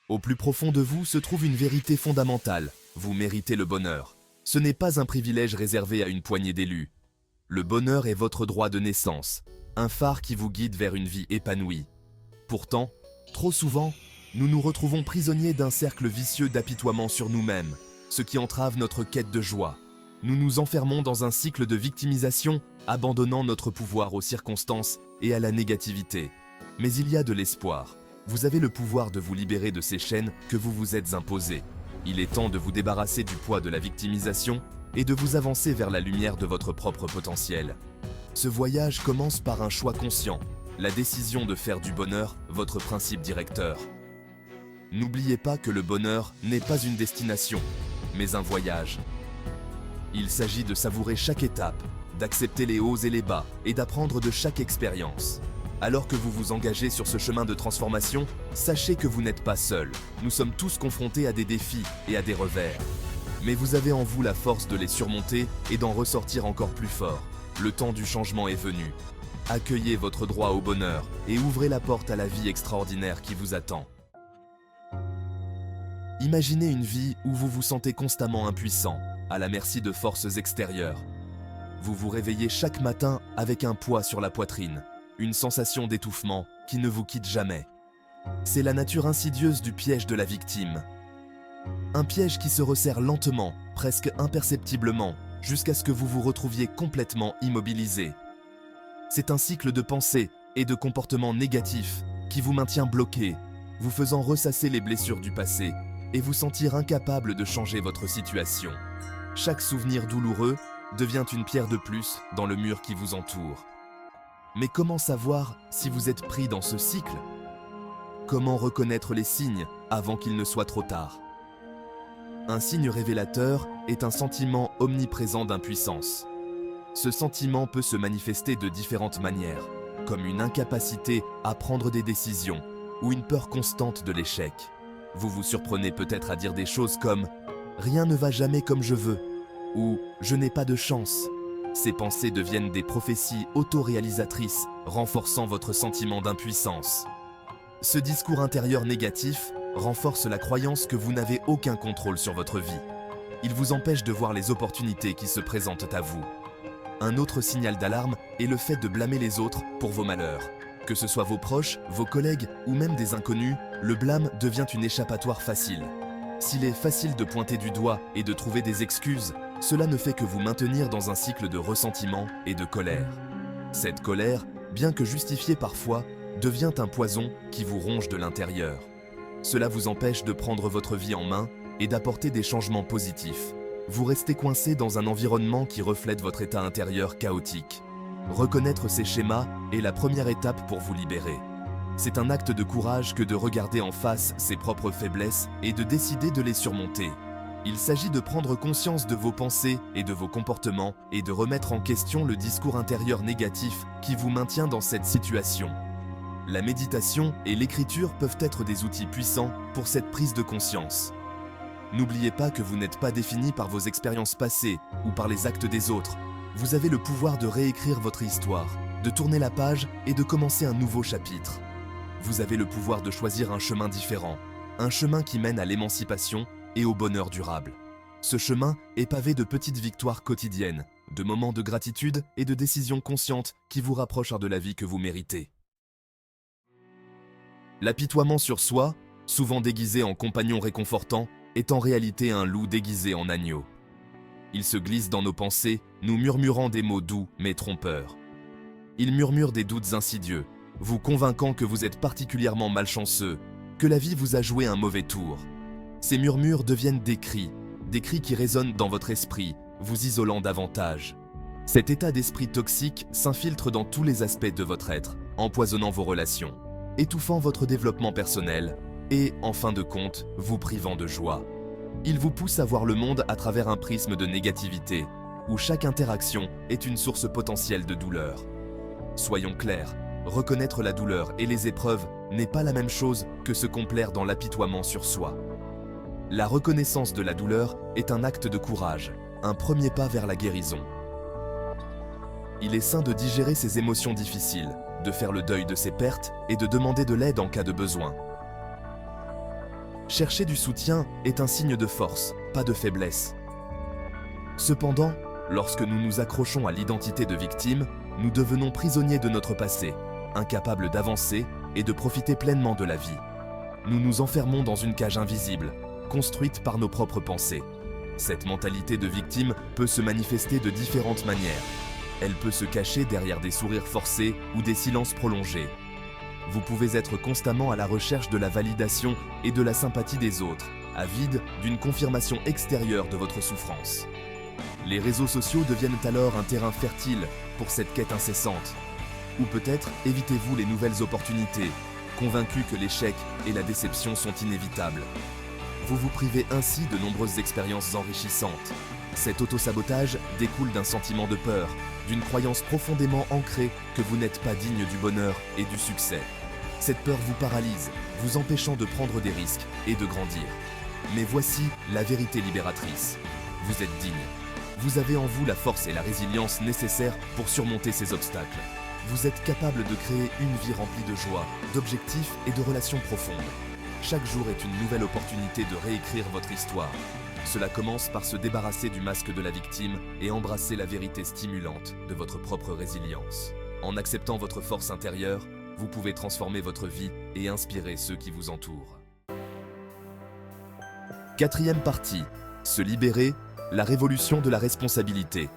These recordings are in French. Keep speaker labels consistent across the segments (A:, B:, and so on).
A: Au plus profond de vous se trouve une vérité fondamentale. Vous méritez le bonheur. Ce n'est pas un privilège réservé à une poignée d'élus. Le bonheur est votre droit de naissance, un phare qui vous guide vers une vie épanouie. Pourtant, trop souvent, nous nous retrouvons prisonniers d'un cercle vicieux d'apitoiement sur nous-mêmes, ce qui entrave notre quête de joie. Nous nous enfermons dans un cycle de victimisation, abandonnant notre pouvoir aux circonstances et à la négativité. Mais il y a de l'espoir. Vous avez le pouvoir de vous libérer de ces chaînes que vous vous êtes imposées. Il est temps de vous débarrasser du poids de la victimisation et de vous avancer vers la lumière de votre propre potentiel. Ce voyage commence par un choix conscient, la décision de faire du bonheur votre principe directeur. N'oubliez pas que le bonheur n'est pas une destination, mais un voyage. Il s'agit de savourer chaque étape, d'accepter les hauts et les bas et d'apprendre de chaque expérience. Alors que vous vous engagez sur ce chemin de transformation, sachez que vous n'êtes pas seul. Nous sommes tous confrontés à des défis et à des revers. Mais vous avez en vous la force de les surmonter et d'en ressortir encore plus fort. Le temps du changement est venu. Accueillez votre droit au bonheur et ouvrez la porte à la vie extraordinaire qui vous attend. Imaginez une vie où vous vous sentez constamment impuissant, à la merci de forces extérieures. Vous vous réveillez chaque matin avec un poids sur la poitrine, une sensation d'étouffement qui ne vous quitte jamais. C'est la nature insidieuse du piège de la victime. Un piège qui se resserre lentement, presque imperceptiblement, jusqu'à ce que vous vous retrouviez complètement immobilisé. C'est un cycle de pensée et de comportements négatifs qui vous maintient bloqué, vous faisant ressasser les blessures du passé et vous sentir incapable de changer votre situation. Chaque souvenir douloureux devient une pierre de plus dans le mur qui vous entoure. Mais comment savoir si vous êtes pris dans ce cycle? Comment reconnaître les signes avant qu'il ne soit trop tard? Un signe révélateur est un sentiment omniprésent d'impuissance. Ce sentiment peut se manifester de différentes manières, comme une incapacité à prendre des décisions ou une peur constante de l'échec. Vous vous surprenez peut-être à dire des choses comme « rien ne va jamais comme je veux » ou « je n'ai pas de chance ». Ces pensées deviennent des prophéties autoréalisatrices, renforçant votre sentiment d'impuissance. Ce discours intérieur négatif renforce la croyance que vous n'avez aucun contrôle sur votre vie. Il vous empêche de voir les opportunités qui se présentent à vous. Un autre signal d'alarme est le fait de blâmer les autres pour vos malheurs. Que ce soit vos proches, vos collègues ou même des inconnus, le blâme devient une échappatoire facile. S'il est facile de pointer du doigt et de trouver des excuses, cela ne fait que vous maintenir dans un cycle de ressentiment et de colère. Cette colère, bien que justifiée parfois, devient un poison qui vous ronge de l'intérieur. Cela vous empêche de prendre votre vie en main et d'apporter des changements positifs. Vous restez coincé dans un environnement qui reflète votre état intérieur chaotique. Reconnaître ces schémas est la première étape pour vous libérer. C'est un acte de courage que de regarder en face ses propres faiblesses et de décider de les surmonter. Il s'agit de prendre conscience de vos pensées et de vos comportements et de remettre en question le discours intérieur négatif qui vous maintient dans cette situation. La méditation et l'écriture peuvent être des outils puissants pour cette prise de conscience. N'oubliez pas que vous n'êtes pas défini par vos expériences passées ou par les actes des autres. Vous avez le pouvoir de réécrire votre histoire, de tourner la page et de commencer un nouveau chapitre. Vous avez le pouvoir de choisir un chemin différent, un chemin qui mène à l'émancipation et au bonheur durable. Ce chemin est pavé de petites victoires quotidiennes, de moments de gratitude et de décisions conscientes qui vous rapprochent de la vie que vous méritez. L'apitoiement sur soi, souvent déguisé en compagnon réconfortant, est en réalité un loup déguisé en agneau. Il se glisse dans nos pensées, nous murmurant des mots doux mais trompeurs. Il murmure des doutes insidieux, vous convainquant que vous êtes particulièrement malchanceux, que la vie vous a joué un mauvais tour. Ces murmures deviennent des cris qui résonnent dans votre esprit, vous isolant davantage. Cet état d'esprit toxique s'infiltre dans tous les aspects de votre être, empoisonnant vos relations, étouffant votre développement personnel et, en fin de compte, vous privant de joie. Il vous pousse à voir le monde à travers un prisme de négativité, où chaque interaction est une source potentielle de douleur. Soyons clairs, reconnaître la douleur et les épreuves n'est pas la même chose que se complaire dans l'apitoiement sur soi. La reconnaissance de la douleur est un acte de courage, un premier pas vers la guérison. Il est sain de digérer ces émotions difficiles, de faire le deuil de ses pertes et de demander de l'aide en cas de besoin. Chercher du soutien est un signe de force, pas de faiblesse. Cependant, lorsque nous nous accrochons à l'identité de victime, nous devenons prisonniers de notre passé, incapables d'avancer et de profiter pleinement de la vie. Nous nous enfermons dans une cage invisible, construite par nos propres pensées. Cette mentalité de victime peut se manifester de différentes manières. Elle peut se cacher derrière des sourires forcés ou des silences prolongés. Vous pouvez être constamment à la recherche de la validation et de la sympathie des autres, avide d'une confirmation extérieure de votre souffrance. Les réseaux sociaux deviennent alors un terrain fertile pour cette quête incessante. Ou peut-être évitez-vous les nouvelles opportunités, convaincu que l'échec et la déception sont inévitables. Vous vous privez ainsi de nombreuses expériences enrichissantes. Cet autosabotage découle d'un sentiment de peur, d'une croyance profondément ancrée que vous n'êtes pas digne du bonheur et du succès. Cette peur vous paralyse, vous empêchant de prendre des risques et de grandir. Mais voici la vérité libératrice. Vous êtes digne. Vous avez en vous la force et la résilience nécessaires pour surmonter ces obstacles. Vous êtes capable de créer une vie remplie de joie, d'objectifs et de relations profondes. Chaque jour est une nouvelle opportunité de réécrire votre histoire. Cela commence par se débarrasser du masque de la victime et embrasser la vérité stimulante de votre propre résilience. En acceptant votre force intérieure, vous pouvez transformer votre vie et inspirer ceux qui vous entourent. Quatrième partie, se libérer, la révolution de la responsabilité.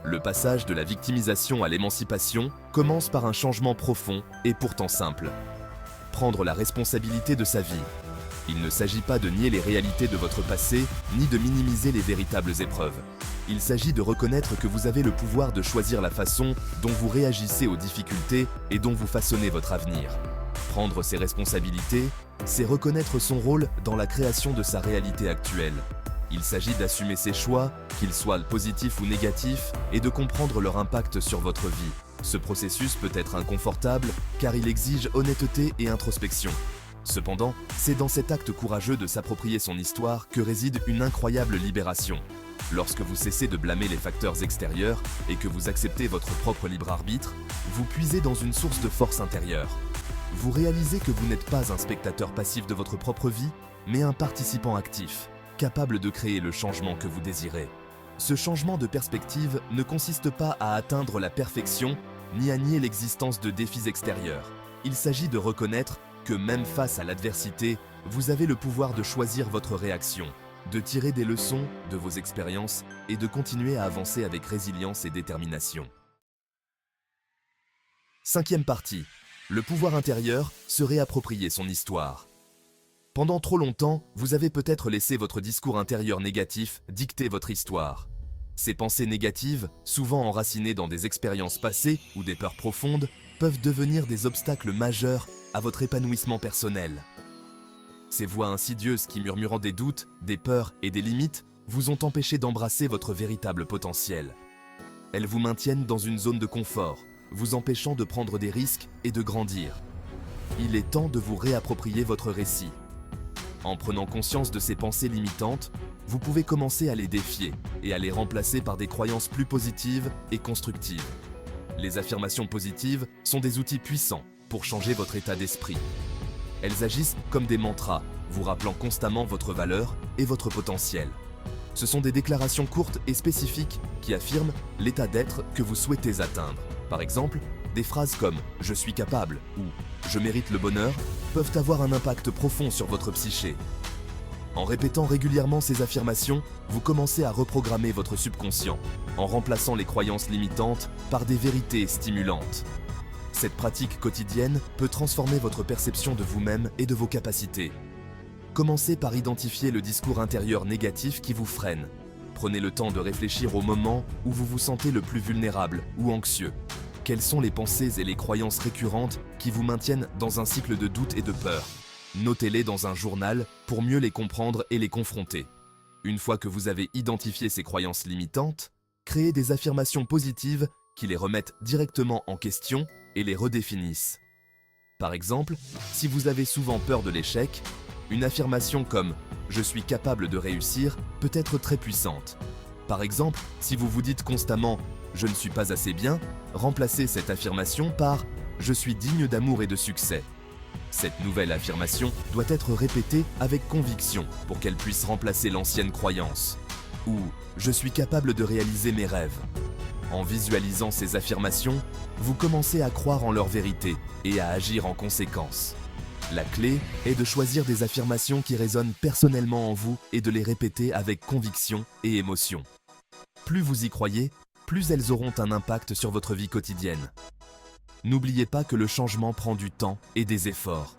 A: Le passage de la victimisation à l'émancipation commence par un changement profond et pourtant simple. Prendre la responsabilité de sa vie. Il ne s'agit pas de nier les réalités de votre passé, ni de minimiser les véritables épreuves. Il s'agit de reconnaître que vous avez le pouvoir de choisir la façon dont vous réagissez aux difficultés et dont vous façonnez votre avenir. Prendre ses responsabilités, c'est reconnaître son rôle dans la création de sa réalité actuelle. Il s'agit d'assumer ses choix, qu'ils soient positifs ou négatifs, et de comprendre leur impact sur votre vie. Ce processus peut être inconfortable, car il exige honnêteté et introspection. Cependant, c'est dans cet acte courageux de s'approprier son histoire que réside une incroyable libération. Lorsque vous cessez de blâmer les facteurs extérieurs et que vous acceptez votre propre libre arbitre, vous puisez dans une source de force intérieure. Vous réalisez que vous n'êtes pas un spectateur passif de votre propre vie, mais un participant actif, capable de créer le changement que vous désirez. Ce changement de perspective ne consiste pas à atteindre la perfection, ni à nier l'existence de défis extérieurs. Il s'agit de reconnaître que même face à l'adversité, vous avez le pouvoir de choisir votre réaction, de tirer des leçons de vos expériences et de continuer à avancer avec résilience et détermination. Cinquième partie, le pouvoir intérieur, se réapproprier son histoire. Pendant trop longtemps, vous avez peut-être laissé votre discours intérieur négatif dicter votre histoire. Ces pensées négatives, souvent enracinées dans des expériences passées ou des peurs profondes, peuvent devenir des obstacles majeurs à votre épanouissement personnel. Ces voix insidieuses qui, murmurant des doutes, des peurs et des limites, vous ont empêché d'embrasser votre véritable potentiel. Elles vous maintiennent dans une zone de confort, vous empêchant de prendre des risques et de grandir. Il est temps de vous réapproprier votre récit. En prenant conscience de ces pensées limitantes, vous pouvez commencer à les défier et à les remplacer par des croyances plus positives et constructives. Les affirmations positives sont des outils puissants pour changer votre état d'esprit. Elles agissent comme des mantras, vous rappelant constamment votre valeur et votre potentiel. Ce sont des déclarations courtes et spécifiques qui affirment l'état d'être que vous souhaitez atteindre. Par exemple, des phrases comme « je suis capable » ou « je mérite le bonheur » peuvent avoir un impact profond sur votre psyché. En répétant régulièrement ces affirmations, vous commencez à reprogrammer votre subconscient, en remplaçant les croyances limitantes par des vérités stimulantes. Cette pratique quotidienne peut transformer votre perception de vous-même et de vos capacités. Commencez par identifier le discours intérieur négatif qui vous freine. Prenez le temps de réfléchir au moment où vous vous sentez le plus vulnérable ou anxieux. Quelles sont les pensées et les croyances récurrentes qui vous maintiennent dans un cycle de doute et de peur? Notez-les dans un journal pour mieux les comprendre et les confronter. Une fois que vous avez identifié ces croyances limitantes, créez des affirmations positives qui les remettent directement en question et les redéfinissent. Par exemple, si vous avez souvent peur de l'échec, une affirmation comme « je suis capable de réussir » peut être très puissante. Par exemple, si vous vous dites constamment « je ne suis pas assez bien », remplacez cette affirmation par « je suis digne d'amour et de succès ». Cette nouvelle affirmation doit être répétée avec conviction pour qu'elle puisse remplacer l'ancienne croyance. Ou « Je suis capable de réaliser mes rêves ». En visualisant ces affirmations, vous commencez à croire en leur vérité et à agir en conséquence. La clé est de choisir des affirmations qui résonnent personnellement en vous et de les répéter avec conviction et émotion. Plus vous y croyez, plus elles auront un impact sur votre vie quotidienne. N'oubliez pas que le changement prend du temps et des efforts.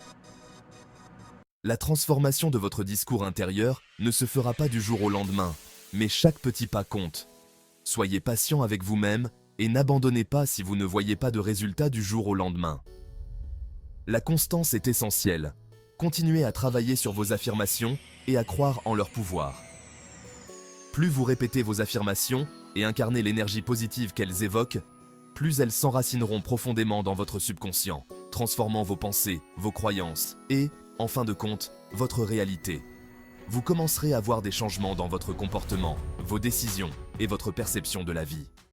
A: La transformation de votre discours intérieur ne se fera pas du jour au lendemain, mais chaque petit pas compte. Soyez patient avec vous-même et n'abandonnez pas si vous ne voyez pas de résultats du jour au lendemain. La constance est essentielle. Continuez à travailler sur vos affirmations et à croire en leur pouvoir. Plus vous répétez vos affirmations et incarnez l'énergie positive qu'elles évoquent, plus elles s'enracineront profondément dans votre subconscient, transformant vos pensées, vos croyances et, en fin de compte, votre réalité. Vous commencerez à voir des changements dans votre comportement, vos décisions et votre perception de la vie.